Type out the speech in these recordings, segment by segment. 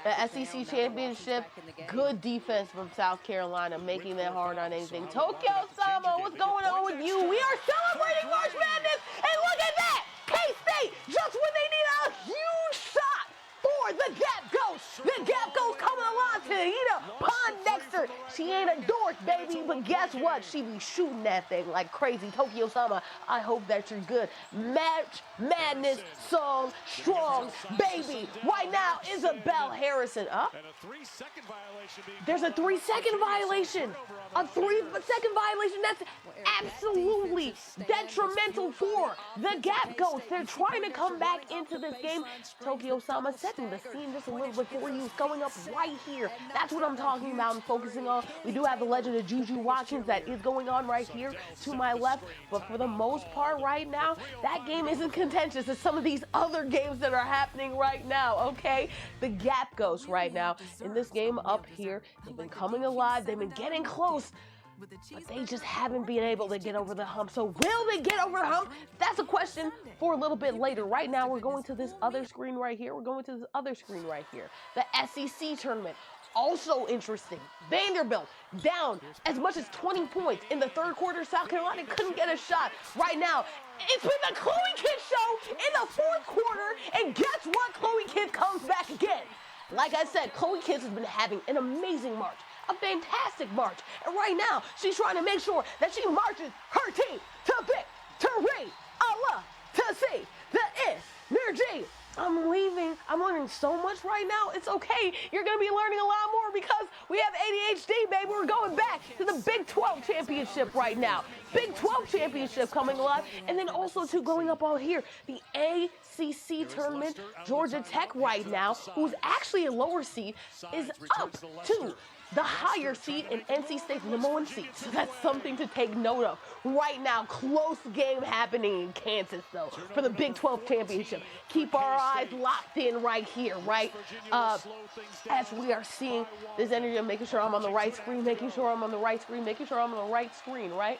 The SEC championship, good defense from South Carolina, making it hard on anything. Tokyo Sama, what's going on with you? We are celebrating March Madness, and look at that! K-State, just when they need a huge shot for the Gap Ghost. The Gap Ghost coming along to Ida Pondexter. She ain't a dork, baby, but guess what? She be shooting that thing like crazy. Tokyo Sama, I hope that you're good. March Madness song, strong, baby. Right now, Isabel Harrison. There's a 3-second violation. A 3-second violation. That's absolutely detrimental for the Gap Ghost. They're trying to come back into this game. Tokyo Sama setting the scene just a little bit for you. It's going up right here. That's what I'm talking about and focusing on. We do have the legend of Juju Watkins that is going on right here to my left. But for the most part right now, that game isn't contentious as some of these other games that are happening right now, okay? The Gap Ghost right now in this game up here, they've been coming alive. They've been getting close. But they just haven't been able to get over the hump. So will they get over the hump? That's a question for a little bit later. Right now, we're going to this other screen right here. The SEC tournament. Also interesting. Vanderbilt down as much as 20 points in the third quarter. South Carolina couldn't get a shot. Right now, it's been the Chloe Kidd show in the fourth quarter. And guess what? Chloe Kidd comes back again. Like I said, Chloe Kidd has been having an amazing March. A fantastic march. And right now, she's trying to make sure that she marches her team to victory. Allah to see the energy. I'm learning so much right now. It's okay. You're going to be learning a lot more because we have ADHD, baby. We're going back to the Big 12 championship right now. Big 12 championship coming alive. And then also, too, going up all here, the ACC tournament. Georgia Tech right now, who's actually a lower seed, is up to the higher seed in NC State's number 1 seed. So that's something to take note of. Right now, close game happening in Kansas, though, for the Big 12 championship. Keep our eyes locked in right here, right? As we are seeing this energy, I'm making sure I'm on the right screen, right?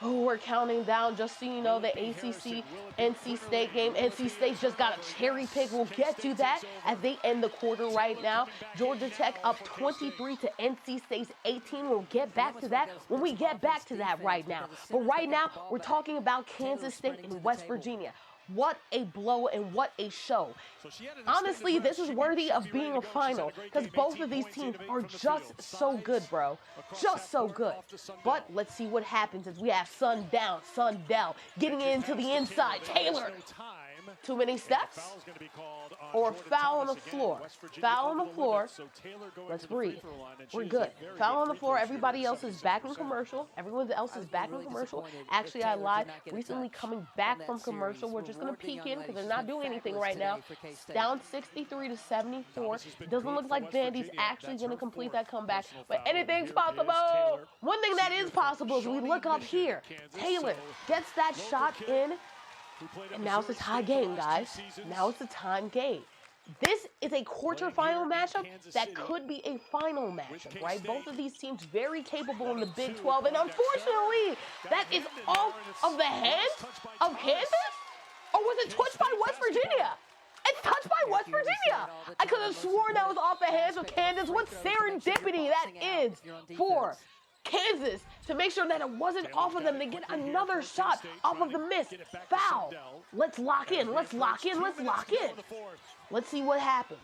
Oh, we're counting down, just so you know, the ACC NC State game. NC State just got a cherry pick. We'll get to that as they end the quarter right now. Georgia Tech up 23 to NC State's 18. We'll get back to that when we get back to that right now. But right now, we're talking about Kansas State and West Virginia. What a blow and what a show. Honestly, this is worthy of being a final because both of these teams are just so good, bro. Just so good. But let's see what happens as we have Sundell getting into the inside. Taylor. Too many steps or foul on the floor. Foul on the floor. Let's breathe. We're good. Foul on the floor. Everybody else is back in commercial. Everyone else is back in commercial. Actually, I lied. Recently coming back from commercial. We're just going to peek in because they're not doing anything right now. Down 63 to 74. Doesn't look like Vandy's actually going to complete that comeback. But anything's possible. One thing that is possible is we look up here. Taylor gets that shot in. And now it's a tie game, guys. Now it's a time game. This is a quarterfinal matchup that could be a final matchup, right? Both of these teams very capable in the Big 12. And unfortunately, that is off of the hands of Kansas? Or was it touched by West Virginia? It's touched by West Virginia. I could have sworn that was off the hands of Kansas. What serendipity that is for Kansas to make sure that it wasn't off of them. They get another shot off of the miss. Foul. Let's lock in. Let's see what happens.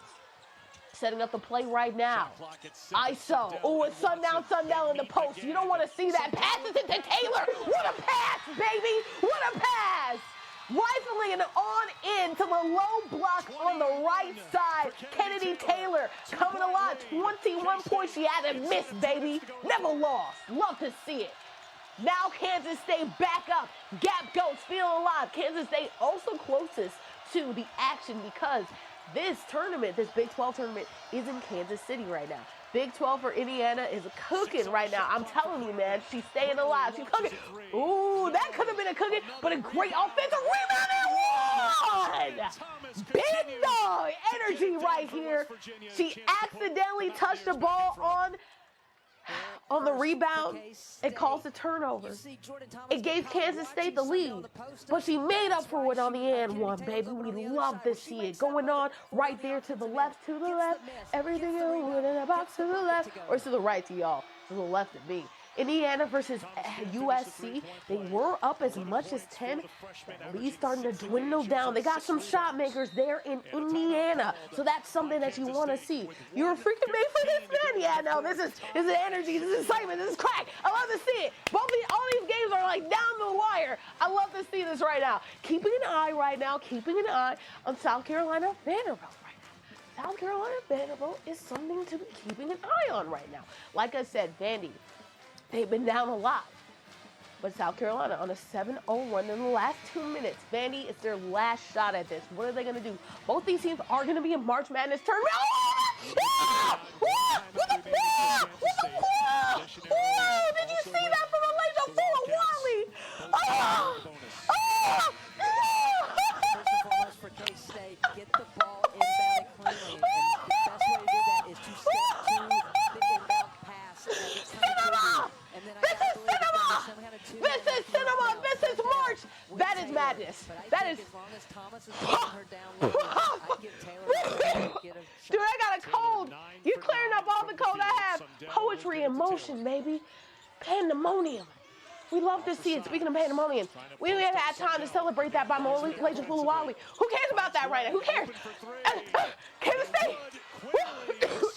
Setting up the play right now. ISO. Oh, it's Sundell in the post. You don't want to see that. Passes it to Taylor. What a pass, baby. What a pass. Rifling it on in to the low block on the right side. Kennedy Taylor coming alive. 21 points. She had a miss, baby. Never lost. Love to see it. Now Kansas State back up. Gap Ghost feeling alive. Kansas State also closest to the action because this tournament, this Big 12 tournament, is in Kansas City right now. Big 12 for Indiana is cooking right now. I'm telling you, man, she's staying alive. She's cooking. Ooh, that could have been a cooking, but a great offensive rebound and one! Big dog energy right here. She accidentally touched the ball on On the rebound, it caused a turnover. It gave Kansas State the lead, but she made up for it on the and one, baby. We love to see it going on right there to the left, everything in the box to the left, or to the right to y'all, to the left of me. Indiana versus USC, they were up as much as 10. The lead's starting to dwindle down. They got some shot makers there in Indiana, so that's something that you want to see. You were freaking made for this, man. Yeah, no, this is energy, this is excitement, this is crack. I love to see it. All these games are like down the wire. I love to see this right now. Keeping an eye on South Carolina Vanderbilt. South Carolina Vanderbilt is something to be keeping an eye on right now. Like I said, Vandy, they've been down a lot. But South Carolina on a 7-0 run in the last 2 minutes. Vandy, it's their last shot at this. What are they going to do? Both these teams are going to be in March Madness tournament. Did you see that from Malaysia full of Wally? First and foremost for K-State, get the ball inbound cleanly. And the best way to do that is to step to the inbound pass. And then This is cinema. This is March. That is madness. That is. As long as Thomas is putting her down low, I give Taylor a Dude, I got a cold. You clearing up all the cold I have. Poetry in motion, baby. Pandemonium. We love to see it. Speaking of pandemonium, we haven't had time to celebrate that by Malaysia Fulawali. Who cares about that right now? Who cares? Kansas State.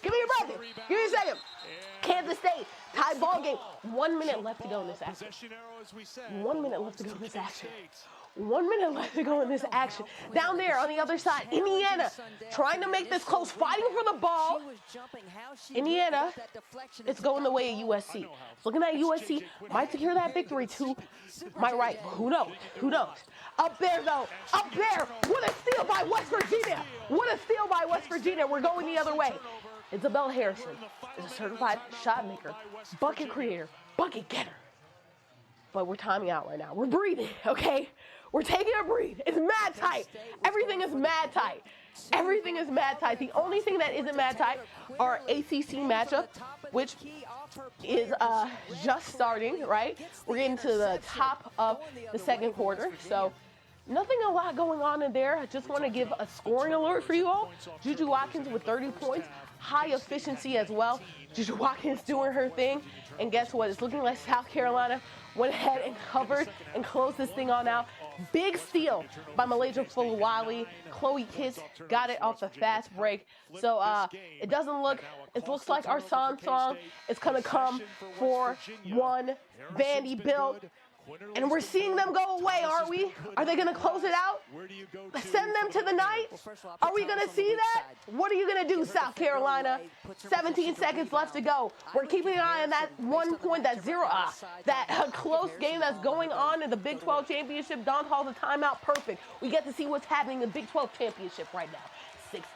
Give me a breath. Give me a second. Kansas State, tie ball game. 1 minute left to go in this action. 1 minute left to go in this action. 1 minute left to go in this action. Down there on the other side, Indiana trying to make this close, fighting for the ball. Indiana, it's going the way of USC. Looking at USC, might secure that victory to my right. Who knows? Who knows? Up there, though. Up there. What a steal by West Virginia. What a steal by West Virginia. We're going the other way. Isabel Harrison is a certified shot maker, bucket creator, bucket getter. But we're timing out right now. We're breathing, okay? We're taking a breathe. It's mad tight. Everything is mad tight. Everything is mad tight. The only thing that isn't mad tight are ACC matchup, which is just starting, right? We're getting to the top of the second quarter, so nothing a lot going on in there. I just want to give a scoring alert for you all. Juju Watkins with 30 points, high efficiency as well. Juju Watkins doing her thing, and guess what? It's looking like South Carolina went ahead and covered and closed this thing on out. Big steal by Malaysia Fulawali. Chloe Kitts got it off the fast break. So it looks like our song is going to come for one Vanderbilt. And we're seeing them go away, aren't we? Are they going to close it out? Send them to the night? Are we going to see that? What are you going to do, South Carolina? 17 seconds left to go. We're keeping an eye on that 1 point, that close game that's going on in the Big 12 Championship. Don calls the timeout perfect. We get to see what's happening in the Big 12 Championship right now.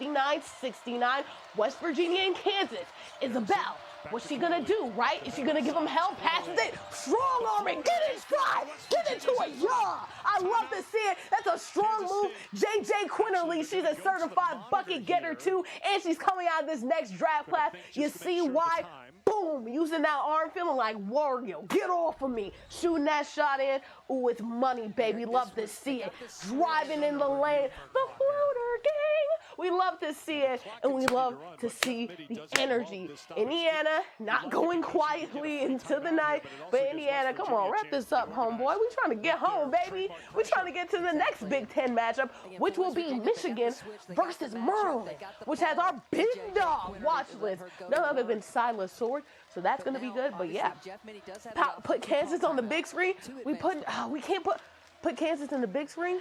69-69, West Virginia and Kansas. Isabel, what's she gonna do, right? Is she gonna give them hell? Passes it, strong arming, get it stride, get it to it, yeah! I love to see it. That's a strong move. JJ Quinterly, she's a certified bucket getter too, and she's coming out of this next draft class. You see why? Boom, using that arm, feeling like Wario. Get off of me. Shooting that shot in. Ooh, it's money, baby. Love to see it. Driving in the lane. The floater gang. We love to see it, and we love to see the energy. Indiana not going quietly into the night, but Indiana, come on, wrap this up, homeboy. We trying to get home, baby. We trying to get to the next Big Ten matchup, which will be Michigan versus Maryland, which has our big dog watch list, none other than Silas Sword. So that's going to be good. But yeah, put Kansas on the big screen. We can't put Kansas in the big screen.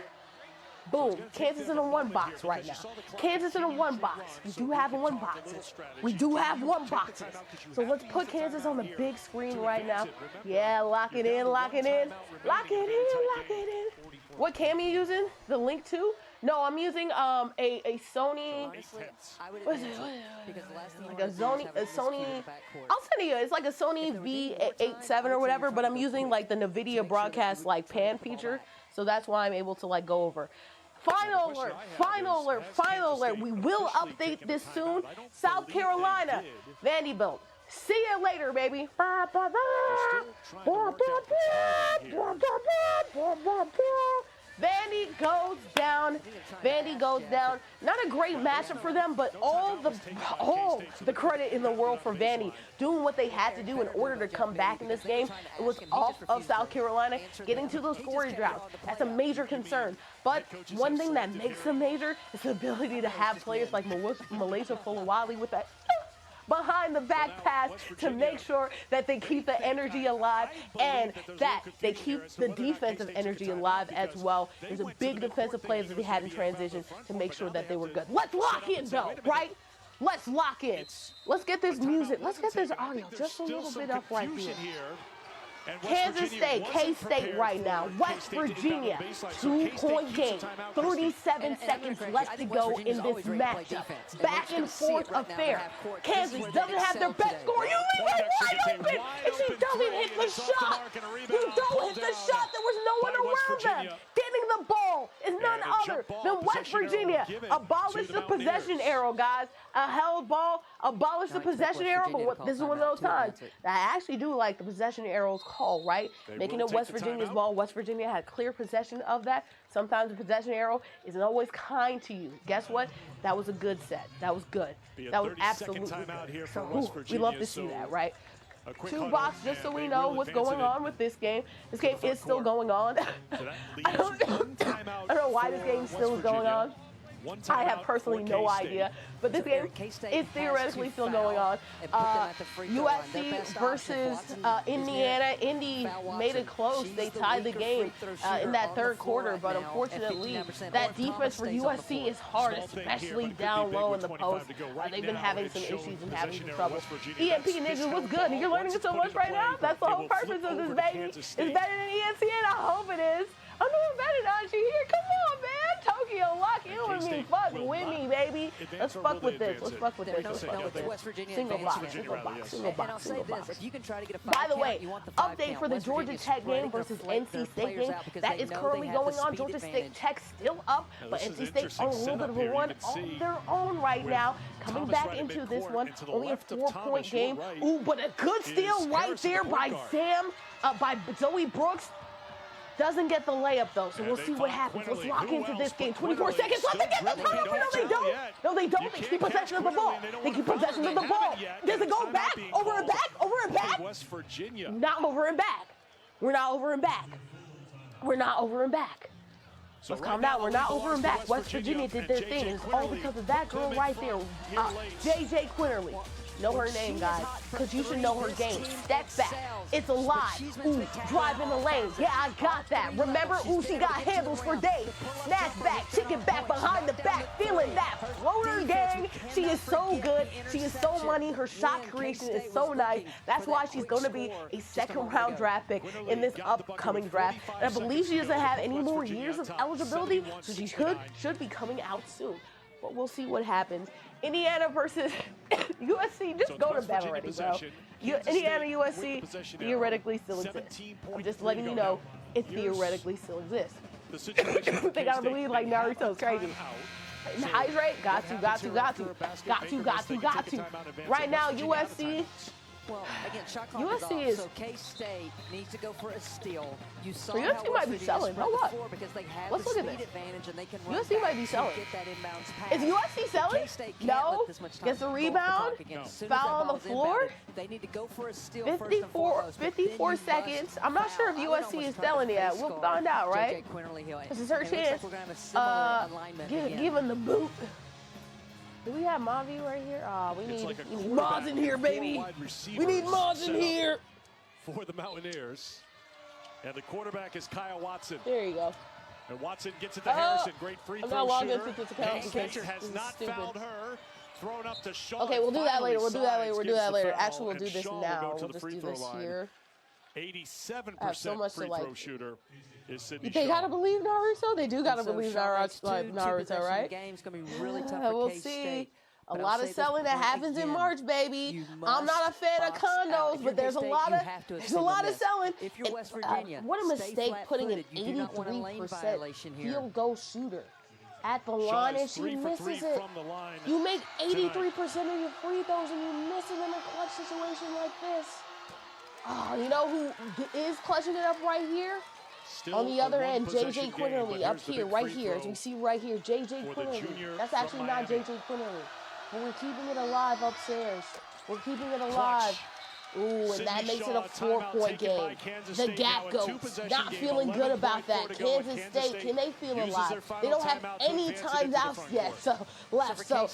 Boom, Kansas in a one box right now. Kansas in a one box. We do have one boxes. We do have one boxes. So let's put Kansas on the big screen right now. Yeah, lock it in, lock it in. Lock it in, lock it in. What cam you using? The Link 2? No, I'm using a Sony. What is it? Like a Sony. I'll send you. It's like a Sony V87 or whatever, but I'm using like the NVIDIA broadcast like pan feature, so that's why I'm able to like go over. Final alert, final alert, final alert. We will update this soon. South Carolina, Vanderbilt. See you later, baby. Vandy goes down. Vandy goes down. Not a great matchup for them, but all the credit in the world for Vandy doing what they had to do in order to come back in this game. It was off of South Carolina getting to those scoring droughts. That's a major concern. But one thing that makes them major is the ability to have players like Malaysia Fulawali with that behind the back pass to make sure that they keep the energy alive and that they keep the defensive energy alive as well. There's a big defensive play that they had in transition to make sure that they were good. Let's lock in though, right? Let's lock in. Let's get this music. Let's get this audio just a little bit up right here. Kansas State, K-State right now. West Virginia, 2-point game. 37 seconds left to go in this matchup. Back and forth affair. Kansas doesn't have their best scorer. You leave it wide open, and she doesn't hit the shot. You don't hit the shot. There was no one around them. Getting the ball is none other than West Virginia. Abolish the possession arrow, guys. A held ball, abolish the possession arrow. But this is one of those times that I actually do like the possession arrows call, right? Making it West Virginia's ball. West Virginia had clear possession of that. Sometimes the possession arrow isn't always kind to you. Guess what? That was a good set. That was good. That was absolutely good. So, we love to see that, right? 2 box, just so we know what's going on with this game. This game is still going on. I don't know why this game still is going on. I have personally no idea, but this game is theoretically still going on. USC versus Indiana. Indy made it close. They tied the game in that third quarter, but unfortunately, that defense for USC is hard, especially down low in the post. They've been having some issues and having some trouble. EMP Ninja was good, and you're learning it so much right now. That's the whole purpose of this, baby. It's better than ENCAA. I hope it is. I'm doing better than you here. Come on, man. Tokyo, lock in with me. Fuck with me, baby. Let's fuck with this. Let's fuck with this. Let's fuck with this. Single box, single box, single box, single box. By the way, update for the Georgia Tech game versus NC State game. That is currently going on. Georgia State Tech still up, but NC State on a little bit of a run on their own right now. Coming back into this one, only a 4-point game. Ooh, but a good steal right there by by Zoe Brooks. Doesn't get the layup, though, so we'll see what happens. Let's lock into this game. 24 seconds left to get the turnover. No, they don't. No, they don't. They keep possession of the ball. They keep possession of the ball. Does it go back? Over and back? Over and back? Not over and back. We're not over and back. We're not over and back. Let's calm down. We're not over and back. West Virginia did their thing. It's all because of that girl right there, J.J. Quinterly. Know her name, guys, because you should know her game. Step back. It's alive. Ooh, drive in the lane. Yeah, I got that. Remember? Ooh, she got handles for days. Snatch back, chicken back, behind the back, feeling that floater gang. She is so good. She is so money. Her shot creation is so nice. That's why she's going to be a second-round draft pick in this upcoming draft. And I believe she doesn't have any more years of eligibility, so she should be coming out soon. But we'll see what happens. Indiana versus USC, just go to bed already, bro. Indiana, USC theoretically still exists. I'm just letting you know it theoretically still exists. They gotta believe like Naruto's crazy. Hydrate, got to. Right now, USC. Well, again, shot USC is. So K-State needs to go for a steal. You saw so USC might be selling. Know what? Let's look at this. USC might be selling. Is USC selling? No. Gets a rebound. Foul on the floor. They need to go for a steal. 54 seconds. I'm not sure if USC is selling yet. We'll find out, right? This is her chance. Give him the boot. Do we have Mavi right here? We need Mods in here, baby. We need Mods in here. For the Mountaineers. And the quarterback is Kyle Watson. There you go. And Watson gets it to Harrison. Great free throw shooter. Catcher has not fouled her. Thrown up to Shaw. Okay, we'll do that later. We'll do that later. Actually, we'll do this now. We'll just do this here. 87% free throw shooter is Sydney They Shaw. gotta believe Naruto. They do gotta believe Naruto, right? Game's gonna be really tough for we'll K-State. see. A lot of selling that happens in March, baby. I'm not a fan of condos, but there's a lot of selling. If you're West Virginia, what a mistake putting an 83% field goal shooter at the Shaw line, is and she 3 for 3 misses it. from the line. You make 83% of your free throws, and you miss it in a clutch situation like this. Oh, you know who is clutching it up right here? Still On the other end, one-possession J.J. Quinterly game, up here, right here, as we see right here, J.J. for the Quinterly. junior That's from actually not Miami. J.J. Quinterly, but we're keeping it alive upstairs. We're keeping it alive. Clutch. Ooh, and that makes it a 4-point game. The gap goes. Not feeling good about that. Kansas State, can they feel alive? They don't have any timeouts yet left. So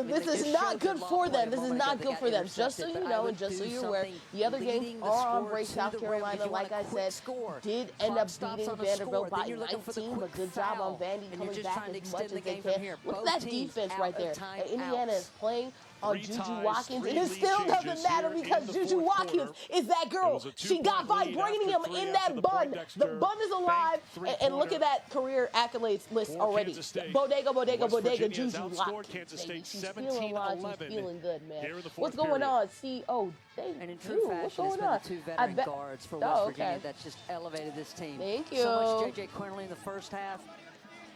this is not good for them. This is not good for them. Just so you know, and just so you're aware, the other games are on break. South Carolina, like I said, did end up beating Vanderbilt by 19, but good job on Vandy coming back as much as they can. Look at that defense right there. And Indiana is playing on Juju Watkins, and it still doesn't matter because Juju Watkins is that girl. She got vibranium in that bun. The bun is alive, and look at that career accolades list already. Bodega, Juju Watkins, baby. She's feeling alive. She's feeling good, man. What's going on, CO? And in true fashion, it's been the two veteran guards for West Virginia that's just elevated this team. Thank you. So much J.J. Quinterly in the first half,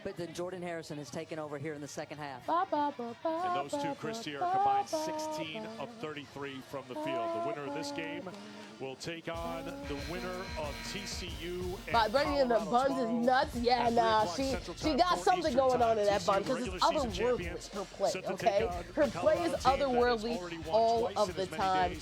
but then Jordan Harrison has taken over here in the second half. And those two, Christie, are combined 16 of 33 from the field. The winner of this game will take on the winner of TCU and Vibrating in the buns is nuts. Yeah, nah, she got something going on in that bun because it's otherworldly, her play, okay? Her play is otherworldly all of the time.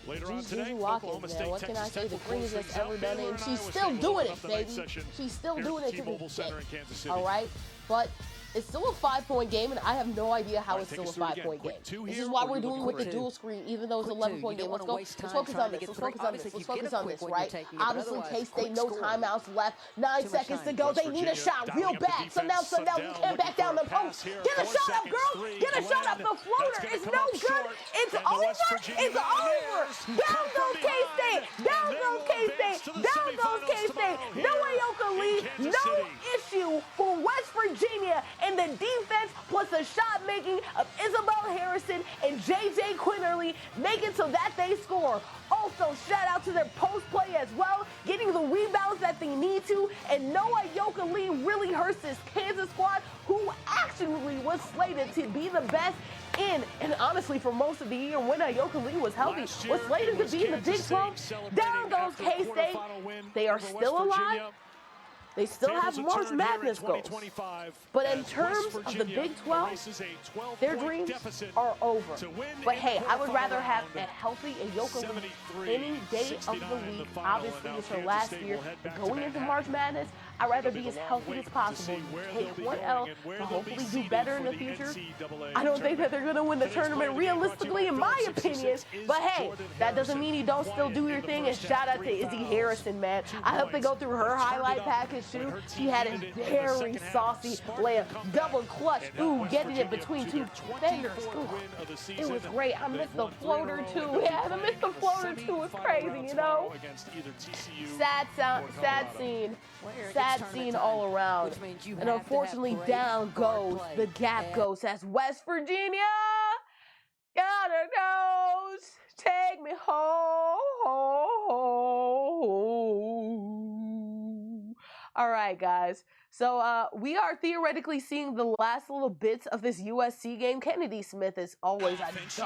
Later on today, Juju Watkins, man, what can I say? The greatest that's ever done it, and she's still doing it, baby. She's still doing it to this day. All right, but it's still a 5-point game, and I have no idea how it's still a 5-point game. This is why we're doing with the dual screen, even though it's an 11-point game. Let's go. Let's focus on this. Let's focus on this. Let's focus on this, right? Obviously, K-State, no timeouts left. 9 seconds to go. They need a shot real bad. So now we can't back down the post. Get a shot up, girl. Get a shot up. The floater is no good. It's over. It's over. Down goes K-State. Down goes K-State. Down goes K-State. No Ayoka lead. No issue for West Virginia. And the defense plus the shot making of Isabel Harrison and J.J. Quinterly make it so that they score. Also, shout out to their post play as well, getting the rebounds that they need to. And Noah Yoka-Lee really hurts this Kansas squad, who actually was slated to be the best in, and honestly for most of the year when Yoka-Lee was healthy, was slated to be in the Big 12. Down goes K-State. They are still alive. They still have March Madness goals. But in terms of the Big 12, their dreams are over. But hey, I would rather have a healthy Ayoka-Lee any day of the week. Obviously, it's her last year. Going into March Madness, I'd rather be as healthy as possible. Take one L to hopefully do better in the future. I don't think that they're going to win the tournament realistically, in my opinion. But hey, that doesn't mean you don't still do your thing. And shout out to Izzy Harrison, man. I hope they go through her highlight package too. She had a very saucy layup, double clutch. Ooh, getting it between two defenders. Ooh, it was great. I missed the floater too. Yeah, I missed the floater too. It's crazy, you know. Sad scene. Sad scene all around. And unfortunately, down goes the gap goes as West Virginia. Gotta go. Take me home. All right, guys. So we are theoretically seeing the last little bits of this USC game. Kennedy Smith is always a dog.